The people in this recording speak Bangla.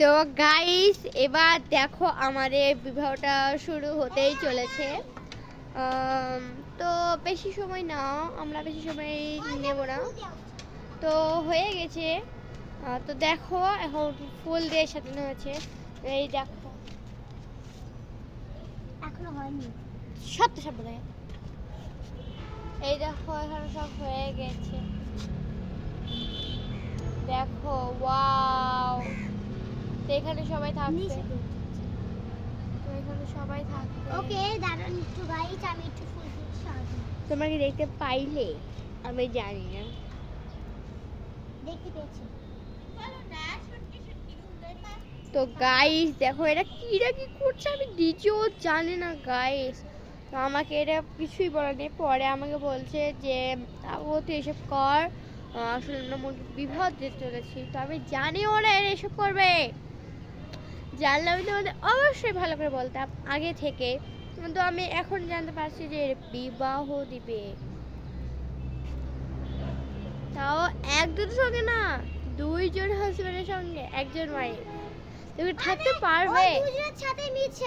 তো গাইস এবার দেখো আমাদের বিবাহটা শুরু হতেই চলেছে। তো বেশি সময় না, আমরা বেশি সময় নেব না। তো হয়ে গেছে। তো দেখো এখন ফুল দিয়ে সাজানো হয়েছে। এই দেখো এখনো হয়নি, সব তো সব বলে। এই দেখো এখানে সব হয়ে গেছে, দেখো ওয়াও। তো এখানে সবাই থাকবে, তো এখানে সবাই থাকবে। ওকে দাঁড়ান একটু গাইস, আমি একটু ফুল দিয়ে সাজাবো। তোমরা কি দেখতে পাইলে? আমি জানি না। দেখতে পেয়েছি। তো গাইস দেখো এটা কিরা কি করছে, আমি নিজেও জানি না গাইস। তো আমাকে এটা কিছুই বলেনি, পরে আমাকে বলছে যে ও তুই এসব কর, আসলে আমরা বিবাহ দিতে চলেছি। তো আমি জানি ওরা এসব করবে, জানলে আমি তোমাদের অবশ্যই ভালো করে বলতাম আগে থেকে। কিন্তু আমি এখন জানতে পারছি যে বিবাহ দিবে, তাও এক দুটোর সঙ্গে না, দুইজন হাজবেন্ডের সঙ্গে একজন ওয়াইফ। তুমি থাকতে পারবে? ওই দুজনের সাথে মিছে